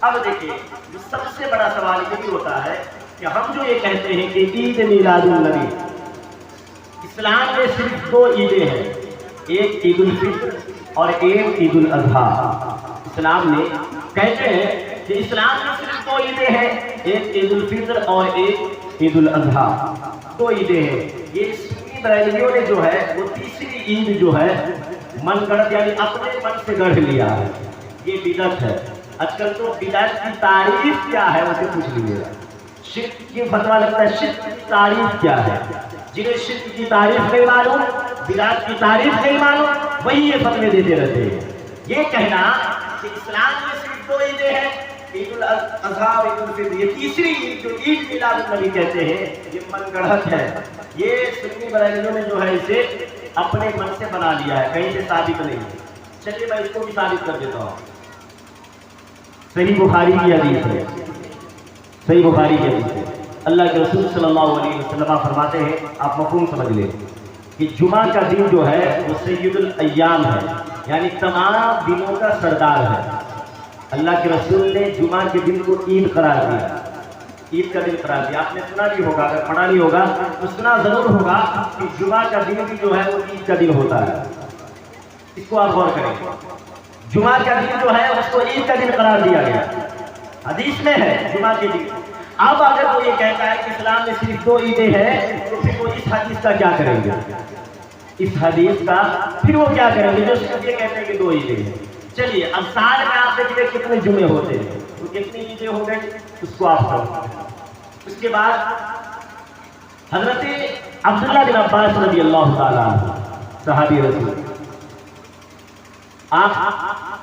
اب دیکھیے جو سب سے بڑا سوال یہ ہوتا ہے کہ ہم جو یہ کہتے ہیں کہ عید میلاد النبی، اسلام میں صرف دو عیدیں ہیں، ایک عید الفطر اور ایک عید الاضحیٰ۔ اسلام میں کہتے ہیں کہ اسلام میں صرف دو عیدیں ہیں، ایک عید الفطر اور ایک عید الاضحیٰ، دو عیدیں ہیں۔ یہ سنی بریلویوں نے جو ہے وہ تیسری عید جو ہے من گڑھ یعنی اپنے من سے گڑھ لیا ہے، یہ بدعت ہے۔ آج کل تو بدعت کی تعریف کیا ہے اسے پوچھ لیجیے، شرک کی فتویٰ لگتا ہے شرک کی تعریف کیا ہے۔ جنہیں شرک کی تعریف نہیں معلوم، بدعت کی تعریف نہیں معلوم، وہی یہ فتوے دیتے رہتے ہیں۔ یہ کہنا کہ اسلام میں صرف دو عیدیں ہیں، عید الاضحیٰ اور عید الفطر، یہ تیسری عید جو عید میلاد النبی کہتے ہیں یہ من گڑھت ہے۔ یہ سنی بریلویوں نے جو ہے اسے اپنے من سے بنا لیا ہے، کہیں سے ثابت نہیں ہے۔ چلیے میں اس کو بھی ثابت کر دیتا ہوں۔ صحیح بخاری کی حدیث ہے، صحیح بخاری کی حدیث ہے، اللہ کے رسول صلی اللہ علیہ وسلم فرماتے ہیں، آپ مفہوم سمجھ لیں کہ جمعہ کا دن جو ہے وہ سید الایام ہے، یعنی تمام دنوں کا سردار ہے۔ اللہ کے رسول نے جمعہ کے دن کو عید قرار دیا، عید کا دن قرار دیا۔ آپ نے سنا بھی ہوگا، اگر پڑھا نہیں ہوگا تو سنا ضرور ہوگا کہ جمعہ کا دن بھی جو ہے وہ عید کا دن ہوتا ہے۔ اس کو آپ غور کریں، جمعہ کا دن جو ہے اس کو عید کا دن قرار دیا گیا، حدیث میں ہے جمعہ کے دن۔ اب اگر وہ یہ کہتا ہے کہ اسلام میں صرف دو عیدیں ہیں تو پھر وہ اس حدیث کا کیا کریں گے؟ اس حدیث کا پھر وہ کیا کریں گے جو صرف یہ کہتے ہیں کہ دو عیدیں ہیں؟ چلیے اب سال میں آپ دیکھیے کتنے جمعے ہوتے ہیں، تو کتنی عیدیں ہو گئی اس کو آپ کریں۔ اس کے بعد حضرت عبداللہ بن عباس رضی اللہ تعالیٰ عنہ صحابی رسول، آپ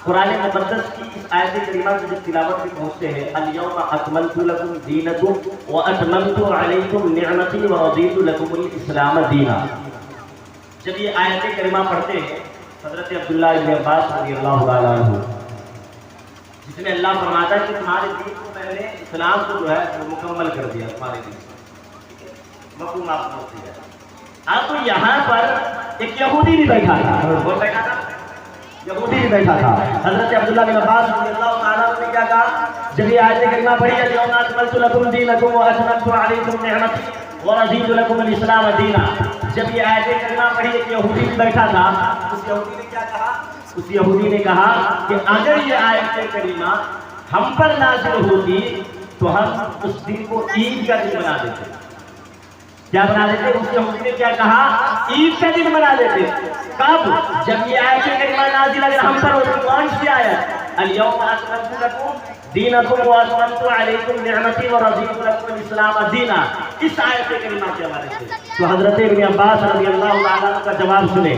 قرآن مقدس کی اس آیت کریمہ سے جب تلاوت میں پہنچتے ہیں، الیوم اکملت لکم دینکم واتممت علیکم نعمتی ورضیت لکم الاسلام دینا، جب یہ آیت کریمہ پڑھتے ہیں حضرت عبداللہ بن عباس رضی اللہ تعالیٰ عنہ، جس میں اللہ فرماتا ہے کہ تمہارے دین کو میں نے اسلام کو جو ہے وہ مکمل کر دیا تمہارے دین کو، مفہوم آپ سمجھتے ہیں۔ اب تو یہاں پر ایک یہودی بھی بیٹھا تھا، کون بیٹھا تھا؟ یہودی بھی بیٹھا تھا۔ حضرت عبداللہ بن عباس رضی اللہ تعالیٰ عنہ نے کیا کہا جب یہ آیت کریمہ پڑھی الیوم اکملت لکم دینکم واتممت علیکم نعمتی ورضیت لکم الاسلام دینا، جب یہ آیت کریمہ پڑھی ایک یہودی بھی بیٹھا تھا، اس یہودی نے کیا کہا؟ اس یہودی نے کہا کہ اگر یہ آیت کریمہ ہم پر نازل ہوتی تو ہم اس دن کو عید کا دن بنا دیتے۔ کیا بنا دیتے؟ اس یہودی نے کیا کہا؟ عید کا دن بنا دیتے۔ کب؟ جب یہ آیت کریمہ نازل اگر ہم پر ہوتی، کون سی آیت؟ الیوم اکملت لکم دینکم واتممت علیکم نعمتی ورضیت لکم الاسلام دینا، اس آیت کریمہ کے حوالے سے۔ تو حضرت ابن عباس رضی اللہ تعالیٰ عنہ کا جواب سنیں۔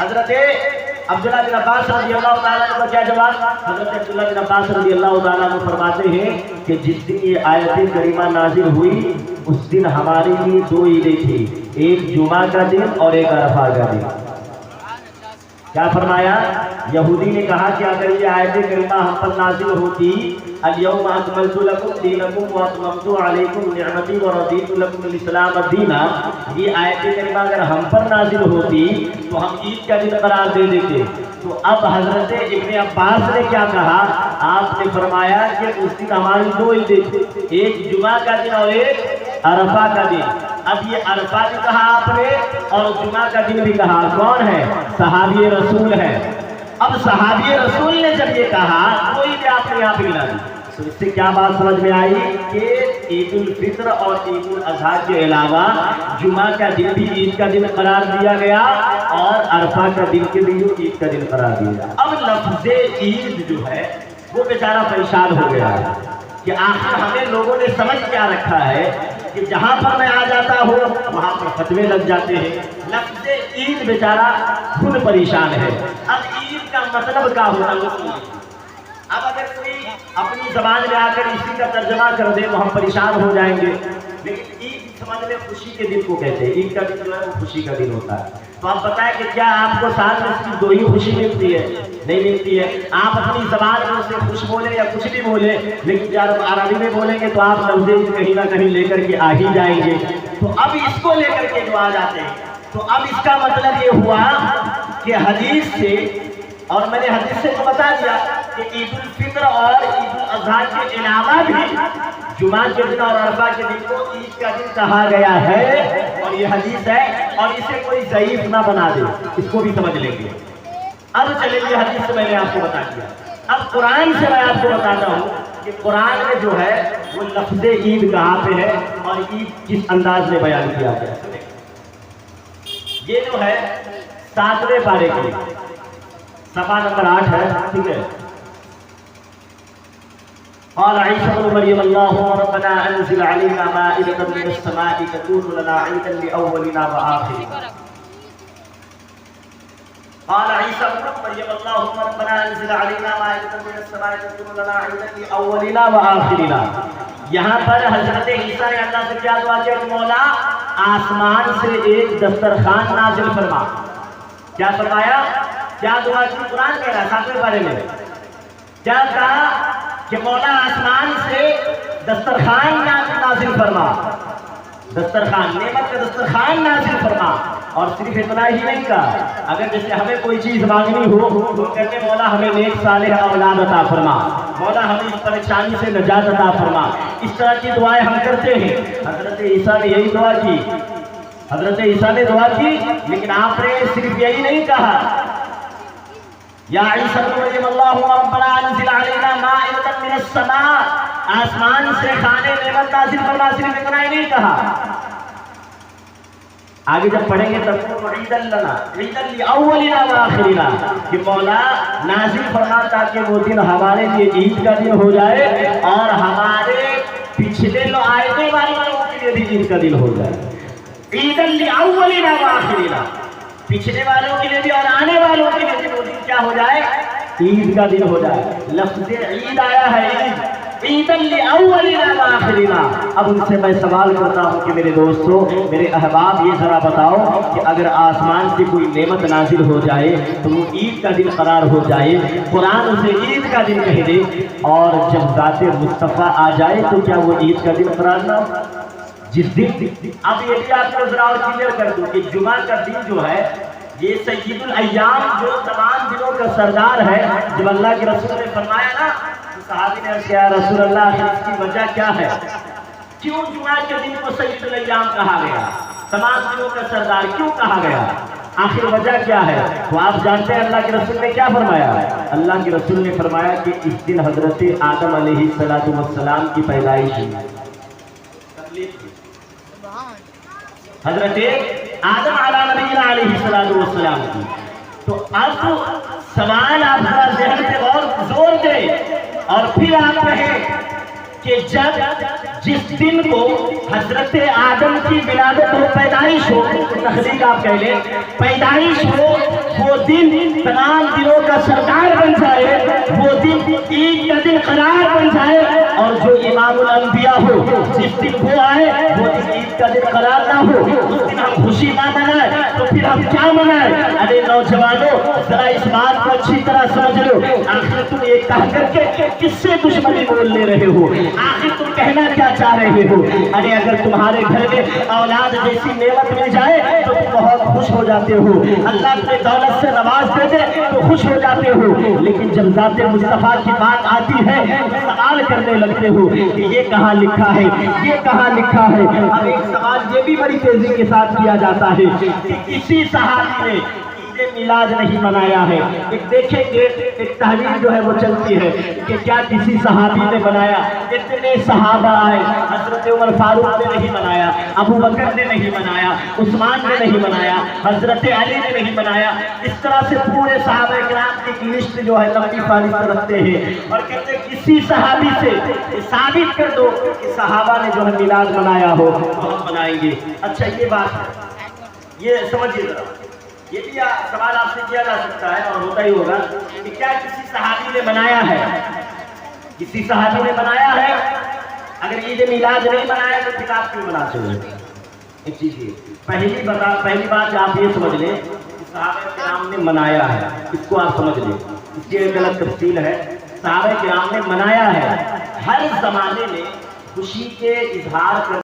حضرت عبداللہ بن عباس رضی اللہ تعالیٰ عنہ کا کیا جواب؟ حضرت عبداللہ بن عباس رضی اللہ تعالیٰ عنہ فرماتے ہیں کہ جس دن یہ آیت کریمہ نازل ہوئی اس دن ہمارے لیے دو عیدیں تھی، ایک جمعہ کا دن اور ایک عرفہ کا دن۔ کیا فرمایا؟ یہودی نے کہا کہ اگر یہ آیت کریمہ ہم پر نازل ہوتی الیوم اکملت لکم دینکم واتممت علیکم نعمتی ورضیت لکم الاسلام دینا، یہ آیت کریمہ اگر ہم پر نازل ہوتی تو ہم عید کا دن قرار دے دیتے۔ تو اب حضرت ابن عباس نے کیا کہا؟ آپ نے فرمایا کہ اس دن ہماری دو عیدیں تھیں، ایک جمعہ کا دن اور ایک عرفہ کا دن۔ اب یہ عرفہ بھی کہا آپ نے اور جمعہ کا دن بھی کہا، کون ہے؟ صحابی رسول ہے۔ اب صحابی رسول نے جب یہ کہا تو عید آپ نے یہاں پہ ملا دی، تو اس سے کیا بات سمجھ میں آئی کہ عید الفطر اور عید الاضحیٰ کے علاوہ جمعہ کا دن بھی عید کا دن قرار دیا گیا اور عرفہ کا دن کے بھی عید کا دن قرار دیا گیا۔ اب لفظ عید جو ہے وہ بیچارہ پریشان ہو گیا ہے کہ آخر ہمیں لوگوں نے سمجھ کیا رکھا ہے کہ جہاں پر میں آ جاتا ہوں وہاں پر فتوے لگ جاتے ہیں۔ لفظ عید بیچارہ خود پریشان ہے۔ اب عید کا مطلب کیا ہوتا ہے؟ اب اگر کوئی اپنی زبان میں آ کر اسی کا ترجمہ کر دے تو ہم پریشان ہو جائیں گے، لیکن عید سمجھ میں خوشی کے دن کو کہتے ہیں، عید کا دن جو ہے وہ خوشی کا دن ہوتا ہے۔ تو آپ بتائیں کہ کیا آپ کو سال میں صرف دو ہی خوشی ملتی ہے؟ نہیں ملتی ہے۔ آپ اپنی زبان میں اسے خوش بولیں یا کچھ بھی بولیں، لیکن جب عربی میں بولیں گے تو آپ لفظ کہیں نہ کہیں لے کر کے آ ہی جائیں گے۔ تو اب اس کو لے کر کے جو آ جاتے ہیں، تو اب اس کا مطلب یہ ہوا کہ حدیث سے، اور میں نے حدیث سے تو بتا دیا کہ عید الفطر اور عید الاضحیٰ کے علاوہ بھی جمعہ کے دن اور عرفہ کے دن کو عید کا دن کہا گیا ہے، اور یہ حدیث ہے، اور اسے کوئی ضعیف نہ بنا دے، اس کو بھی سمجھ لیں گے۔ اب چلیں یہ حدیث سے میں نے آپ کو بتا دیا، اب قرآن سے میں آپ کو بتاتا ہوں کہ قرآن میں جو ہے وہ لفظ عید کہاں پہ ہے اور عید کس انداز میں بیان کیا گیا ہے۔ یہ جو ہے 7ویں پارے کی صفحہ نمبر 8 ہے، ٹھیک ہے۔ قال عيسى ابن مريم اللهم ربنا انزل علينا مائدة من السماء تكون لنا عيدا لأولنا وآخرنا۔ قال عيسى ابن مريم اللهم ربنا انزل علينا مائدة من السماء تكون لنا عيدا لأولنا وآخرنا۔ یہاں پر حضرت عیسیٰ نے اللہ سے کیا دعا کیا کہ مولا آسمان سے ایک دسترخوان نازل فرما۔ کیا فرمایا؟ کیا دعا کی؟ قرآن کہہ رہا ہے 7ویں پارے میں کیا کہا کہ مولا آسمان سے دسترخوان نازل فرما، دسترخوان نعمت کا دسترخوان نازل فرما۔ اور صرف اتنا ہی نہیں کہا، اگر جیسے ہمیں کوئی چیز مانگنی ہو تو کہتے ہیں مولا ہمیں نیک صالح اولاد عطا فرما، مولا ہمیں اس پریشانی سے نجات عطا فرما۔ اس طرح کی دعائیں ہم کرتے ہیں۔ حضرت عیسیٰ نے یہی دعا کی، حضرت عیسیٰ نے دعا کی، لیکن آپ نے صرف یہی نہیں کہا یا عیسیٰ ابن مریم اللہم ربنا انزل علینا مائدۃ من السماء، آسمان سے کھانے نعمت نازل فرما، صرف اتنا ہی نہیں کہا۔ آگے جب پڑھیں گے تب عیدا لنا عیدا لاولنا وآخرنا، کہ مولا نازل فرما تاکہ وہ دن ہمارے لیے عید کا دن ہو جائے اور ہمارے پچھلے آنے والے لوگوں کے لیے بھی عید کا دن ہو جائے۔ عیدا لاولنا وآخرنا، پچھلے والوں کے لیے بھی اور آنے والوں کے لیے بھی وہ دن کیا ہو جائے؟ عید کا دن ہو جائے۔ لفظ عید آیا ہے، عید، عیدا لاولنا وآخرنا۔ اب ان سے میں سوال کرتا ہوں کہ میرے دوستو، میرے احباب، یہ ذرا بتاؤ کہ اگر آسمان سے کوئی نعمت نازل ہو جائے تو وہ عید کا دن قرار ہو جائے، قرآن اسے عید کا دن کہہ دے، اور جب ذات مصطفیٰ آ جائے تو کیا وہ عید کا دن قرار نہ ہو؟ جس دن، اب یہ بھی آپ کو ذرا اور کلیئر کر دوں کہ جمعہ کا دن جو ہے یہ سید الایام، جو تمام دنوں کا سردار ہے۔ جب اللہ کے رسول نے فرمایا نا، صحابی نے عرض کیا یا رسول اللہ اس کی وجہ کیا ہے؟ کیوں جمعہ کے دن کو سید الایام کہا گیا، تمام دنوں کا سردار کیوں کہا گیا؟ آخر وجہ کیا ہے؟ تو آپ جانتے ہیں اللہ کے رسول نے کیا فرمایا؟ اللہ کے رسول نے فرمایا کہ اس دن حضرت آدم علیہ السلام کی پیدائش ہوئی، حضرت آدم علیہ نبینا علیہ السلام کی۔ تو اب سوال آپ ذرا ذہن پہ اور زور دیں اور پھر آپ کہیں کہ جب جس دن کو حضرت آدم کی ولادت ہو، پیدائش ہو، تخلیق آپ کہہ لیں، پیدائش ہو، وہ دن تمام دنوں کا سردار بن جائے، وہ دن عید کا دن قرار بن جائے، اور جو امام الانبیاء ہو جس دن وہ آئے وہ دن عید کا دن قرار نہ ہو، اس دن ہم خوشی نہ منائیں تو پھر ہم کیا منائیں؟ ارے نوجوانوں، ذرا اس بات کو اچھی طرح سمجھ لو، آخر تم یہ کہہ کر کے کس سے دشمنی بول لے رہے ہو؟ آخر تم کہنا کیا چاہ رہے ہو؟ ارے اگر تمہارے گھر میں اولاد جیسی نعمت مل جائے تو تم بہت خوش ہو جاتے ہو، اللہ تمہیں دولت سے نواز دے دے تو خوش ہو جاتے ہو، لیکن جب ذات مصطفیٰ کی بات آتی ہے سوال کرنے لگتے ہو کہ یہ کہاں لکھا ہے، یہ کہاں لکھا ہے۔ اب ایک سوال یہ بھی بڑی تیزی کے ساتھ کیا جاتا ہے کہ کسی صحابی نے میلاد نہیں منایا ہے۔ ایک دیکھیں کہ ایک تحریر جو ہے وہ چلتی ہے کہ کیا کسی صحابی نے منایا؟ اتنے صحابہ آئے، حضرت عمر فاروق نے نہیں منایا، ابو بکر نے نہیں منایا، عثمان نے نہیں منایا، حضرت علی نے نہیں منایا۔ اس طرح سے پورے صحابہ کرام کی ایک لسٹ جو ہے لمبی فہرست رکھتے ہیں اور کہتے ہیں کسی صحابی سے ثابت کر دو کہ صحابہ نے جو ہے میلاد منایا ہو تو ہم منائیں گے۔ اچھا یہ بات ہے، یہ سمجھیے ذرا، یہ بھی سوال آپ سے کیا جا سکتا ہے اور ہوتا ہی ہوگا کہ کیا کسی صحابی نے منایا ہے؟ کسی صحابی نے منایا ہے؟ اگر عید میلاد نہیں منایا تو پھر آپ کیوں مناتے ہیں؟ ایک چیز یہ پہلی بات آپ یہ سمجھ لیں کہ صحابہ کرام نے منایا ہے، اس کو آپ سمجھ لیں، اس کی ایک الگ تفصیل ہے۔ صحابہ کرام نے منایا ہے، ہر زمانے میں خوشی کے اظہار